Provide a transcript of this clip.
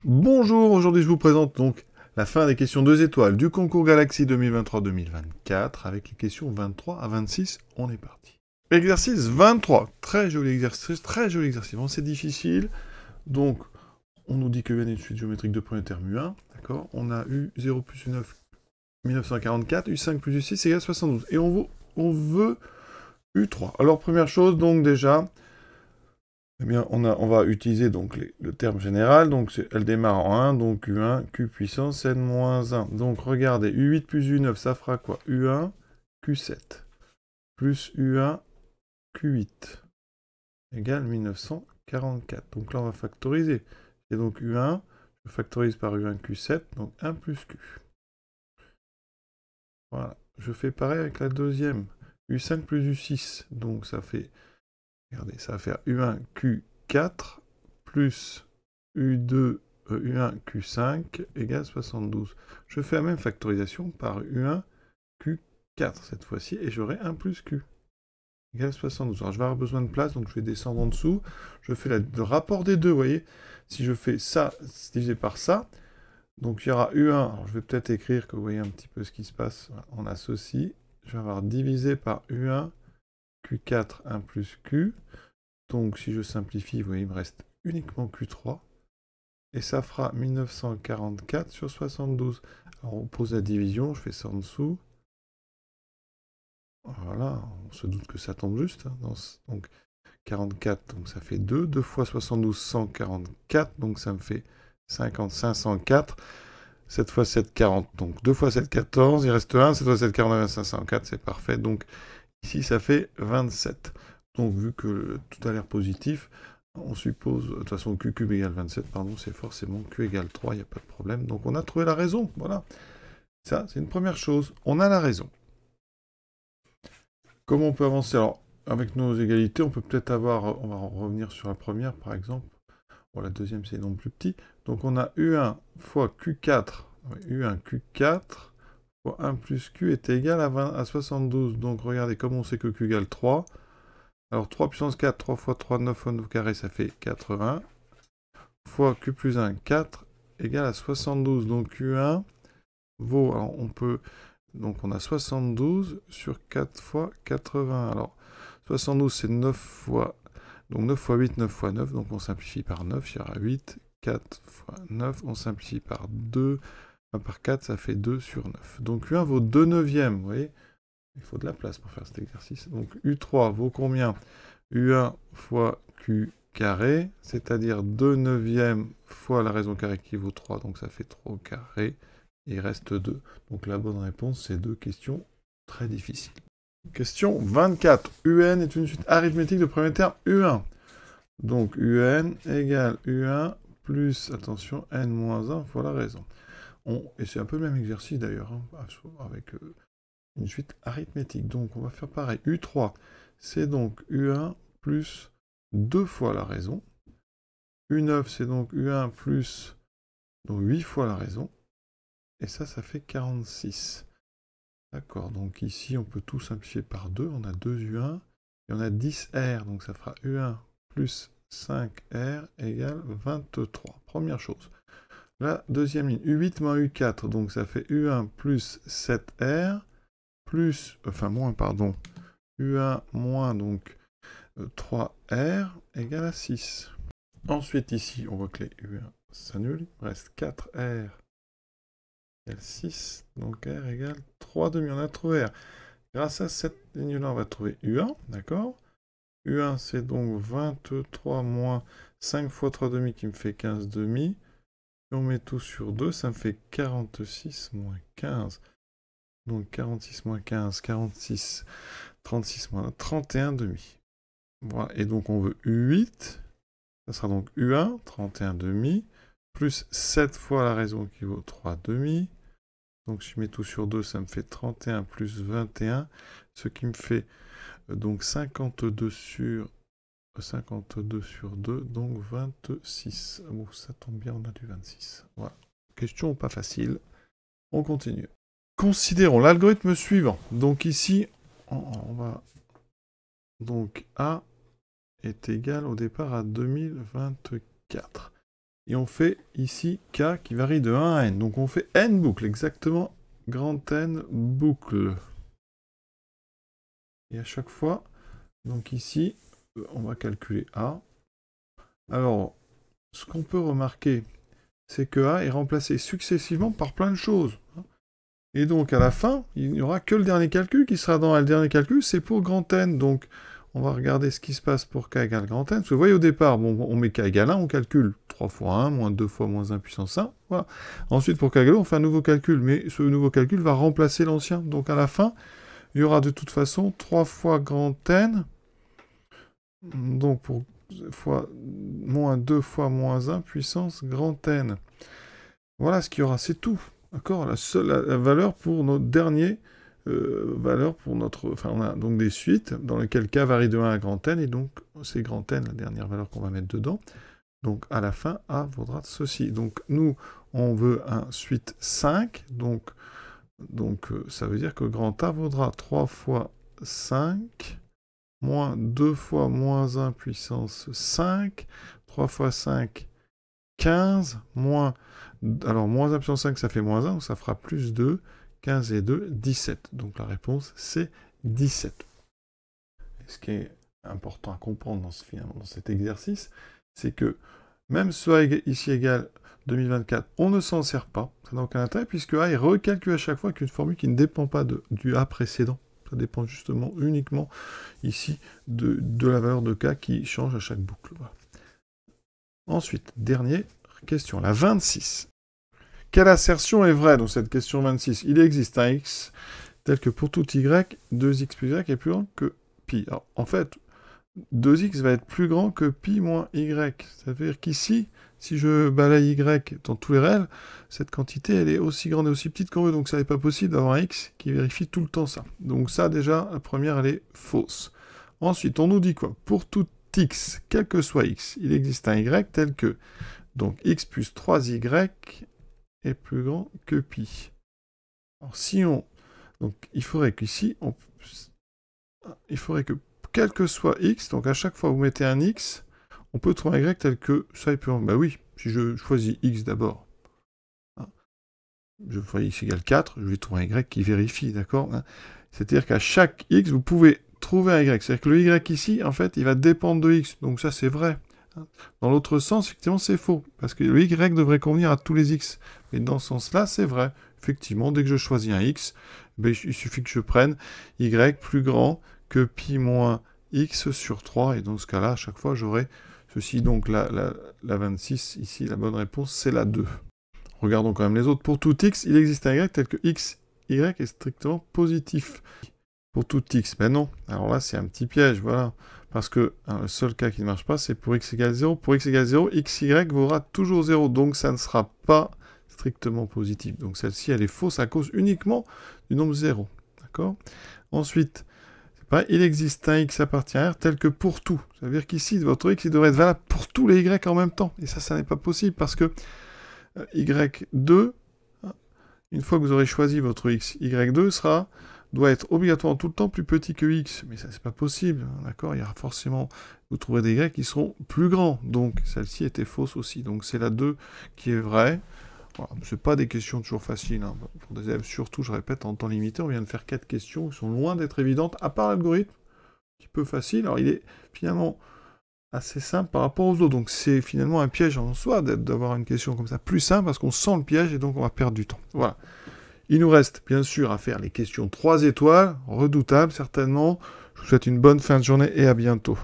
Bonjour, aujourd'hui je vous présente donc la fin des questions 2 étoiles du concours Galaxy 2023-2024 avec les questions 23 à 26. On est parti. Exercice 23. Très joli exercice, très joli exercice. Bon, c'est difficile. Donc, on nous dit que U n est une suite géométrique de premier terme U1. D'accord. On a U0 plus U9, 1944. U5 plus U6 égale 72. Et on veut U3. Alors, première chose, donc déjà... Eh bien, on va utiliser donc le terme général, donc elle démarre en 1, donc U1, Q puissance N-1. Donc regardez, U8 plus U9, ça fera quoi? U1, Q7, plus U1, Q8, égale 1944. Donc là, on va factoriser. Et donc U1, je factorise par U1, Q7, donc 1 plus Q. Voilà. Je fais pareil avec la deuxième. U5 plus U6, donc ça fait... Regardez, ça va faire U1 Q4 plus U2 U1 Q5 égale 72. Je fais la même factorisation par U1 Q4 cette fois-ci et j'aurai 1 plus Q égale 72. Alors je vais avoir besoin de place, donc je vais descendre en dessous. Je fais le rapport des deux, vous voyez. Si je fais ça divisé par ça, donc il y aura U1. Alors je vais peut-être écrire que vous voyez un petit peu ce qui se passe. On associe. Je vais avoir divisé par U1 Q4 1 plus Q. Donc, si je simplifie, vous voyez, il me reste uniquement Q3. Et ça fera 1944 sur 72. Alors, on pose la division, je fais ça en dessous. Voilà, on se doute que ça tombe juste. Hein, donc, 44, donc ça fait 2. 2 fois 72, 144. Donc, ça me fait 50, 504. 7 fois 7, 40. Donc, 2 fois 7, 14. Il reste 1. 7 fois 7, 49, 504. C'est parfait. Donc, ici, ça fait 27. Donc, vu que tout a l'air positif, on suppose, de toute façon, Q cube égale 27, pardon, c'est forcément Q égale 3, il n'y a pas de problème. Donc, on a trouvé la raison, voilà. Ça, c'est une première chose. On a la raison. Comment on peut avancer? Alors, avec nos égalités, on peut peut-être avoir... On va revenir sur la première, par exemple. Bon, la deuxième, c'est non plus petit. Donc, on a U1 fois Q4. U1 Q4 fois 1 plus Q est égal à 72. Donc, regardez, comme on sait que Q égale 3... Alors 3 puissance 4, 3 fois 3, 9 fois 9 au carré, ça fait 80. Fois Q plus 1, 4, égale à 72. Donc Q1 vaut, alors on peut, donc on a 72 sur 4 fois 80. Alors 72 c'est 9 fois, donc 9 fois 8, 9 fois 9, donc on simplifie par 9, il y aura 8, 4 fois 9, on simplifie par 2, par 4, ça fait 2 sur 9. Donc Q1 vaut 2 neuvièmes, vous voyez. Il faut de la place pour faire cet exercice. Donc U3 vaut combien? U1 fois Q carré, c'est-à-dire 2 neuvièmes fois la raison carrée qui vaut 3, donc ça fait 3 au carré, et il reste 2. Donc la bonne réponse, c'est deux questions très difficiles. Question 24. UN est une suite arithmétique de premier terme U1. Donc UN égale U1 plus, attention, N-1 fois la raison. Et c'est un peu le même exercice d'ailleurs, hein, avec une suite arithmétique. Donc on va faire pareil. U3, c'est donc U1 plus 2 fois la raison. U9, c'est donc U1 plus donc 8 fois la raison. Et ça fait 46. D'accord, donc ici on peut tout simplifier par 2. On a 2 U1 et on a 10 R. Donc ça fera U1 plus 5 R égale 23. Première chose. La deuxième ligne, U8 moins U4. Donc ça fait U1 plus 7 R plus, enfin moins, pardon, U1 moins donc 3R égale à 6. Ensuite ici, on voit que les U1 s'annulent. Il reste 4R égale 6. Donc R égale 3 demi. On a trouvé R. Grâce à cette ligne-là, on va trouver U1, d'accord? U1, c'est donc 23 moins 5 fois 3 demi qui me fait 15 demi. Si on met tout sur 2, ça me fait 46 moins 15. Donc 46 moins 15, 46, 36 moins 31 demi. Voilà, et donc on veut U8, ça sera donc U1, 31 demi, plus 7 fois la raison qui vaut 3 demi. Donc si je mets tout sur 2, ça me fait 31 plus 21, ce qui me fait donc 52 sur 2, donc 26. Bon, ça tombe bien, on a du 26. Voilà. Question pas facile. On continue. Considérons l'algorithme suivant. Donc ici, on va... Donc A est égal au départ à 2024. Et on fait ici k qui varie de 1 à n. Donc on fait n boucles, exactement, grand N boucles. Et à chaque fois, donc ici, on va calculer a. Alors, ce qu'on peut remarquer, c'est que a est remplacé successivement par plein de choses. Et donc, à la fin, il n'y aura que le dernier calcul qui sera dans le dernier calcul, c'est pour grand N. Donc, on va regarder ce qui se passe pour k égale grand N. Parce que vous voyez, au départ, bon, on met k égale 1, on calcule 3 fois 1, moins 2 fois moins 1 puissance 1. Voilà. Ensuite, pour k égale 2, on fait un nouveau calcul. Mais ce nouveau calcul va remplacer l'ancien. Donc, à la fin, il y aura de toute façon 3 fois grand N. Donc, pour fois moins 2 fois moins 1 puissance grand N. Voilà ce qu'il y aura, c'est tout. D'accord, la valeur pour notre dernier valeur pour notre... Enfin, on a donc des suites dans lesquelles k varie de 1 à grand N, et donc c'est grand N, la dernière valeur qu'on va mettre dedans. Donc à la fin, a vaudra ceci. Donc nous, on veut un suite 5, donc ça veut dire que grand A vaudra 3 fois 5, moins 2 fois moins 1 puissance 5, 3 fois 5, 15, moins... Alors, moins 1 puissance 5, ça fait moins 1, donc ça fera plus 2, 15 et 2, 17. Donc la réponse, c'est 17. Et ce qui est important à comprendre dans cet exercice, c'est que même ce A ici égale 2024, on ne s'en sert pas, ça n'a aucun intérêt, puisque A est recalculé à chaque fois avec une formule qui ne dépend pas du A précédent. Ça dépend justement uniquement ici de la valeur de k qui change à chaque boucle. Voilà. Ensuite, dernière question, la 26. Quelle assertion est vraie dans cette question 26? Il existe un x tel que pour tout y, 2x plus y est plus grand que pi. Alors, en fait, 2x va être plus grand que pi moins y. Ça veut dire qu'ici, si je balaye y dans tous les réels, cette quantité, elle est aussi grande et aussi petite qu'on veut. Donc, ça n'est pas possible d'avoir un x qui vérifie tout le temps ça. Donc ça, déjà, la première, elle est fausse. Ensuite, on nous dit quoi? Pour tout x, quel que soit x, il existe un y tel que... Donc, x plus 3y est plus grand que pi. Alors, si on... Donc, il faudrait qu'ici, il faudrait que, quel que soit x, donc à chaque fois vous mettez un x, on peut trouver un y tel que ça est plus grand. Bah oui, si je choisis x d'abord, je vois x égale 4, je vais trouver un y qui vérifie, d'accord? C'est-à-dire qu'à chaque x, vous pouvez trouver un y. C'est-à-dire que le y ici, en fait, il va dépendre de x. Donc ça, c'est vrai. Dans l'autre sens, effectivement, c'est faux. Parce que le y devrait convenir à tous les x. Mais dans ce sens-là, c'est vrai. Effectivement, dès que je choisis un x, ben, il suffit que je prenne y plus grand que pi moins x sur 3. Et dans ce cas-là, à chaque fois, j'aurai ceci. Donc la 26, ici, la bonne réponse, c'est la 2. Regardons quand même les autres. Pour tout x, il existe un y tel que x, y est strictement positif. Pour tout x, ben non. Alors là, c'est un petit piège, voilà. Parce que le seul cas qui ne marche pas, c'est pour x égale 0. Pour x égale 0, xy vaudra toujours 0. Donc ça ne sera pas strictement positif. Donc celle-ci, elle est fausse à cause uniquement du nombre 0. D'accord? Ensuite, c'est pareil, il existe un x appartient à R tel que pour tout. Ça veut dire qu'ici, votre x il devrait être valable pour tous les y en même temps. Et ça n'est pas possible parce que y2, une fois que vous aurez choisi votre x, y2 doit être obligatoirement tout le temps plus petit que x. Mais ça, c'est pas possible, d'accord? Il y aura forcément, vous trouverez des y qui seront plus grands. Donc, celle-ci était fausse aussi. Donc, c'est la 2 qui est vraie. Voilà. C'est pas des questions toujours faciles. Hein. Pour des élèves, surtout, je répète, en temps limité, on vient de faire 4 questions qui sont loin d'être évidentes, à part l'algorithme, un petit peu facile. Alors, il est finalement assez simple par rapport aux autres. Donc, c'est finalement un piège en soi d'avoir une question comme ça plus simple, parce qu'on sent le piège et donc on va perdre du temps. Voilà. Il nous reste bien sûr à faire les questions 3 étoiles, redoutables certainement. Je vous souhaite une bonne fin de journée et à bientôt.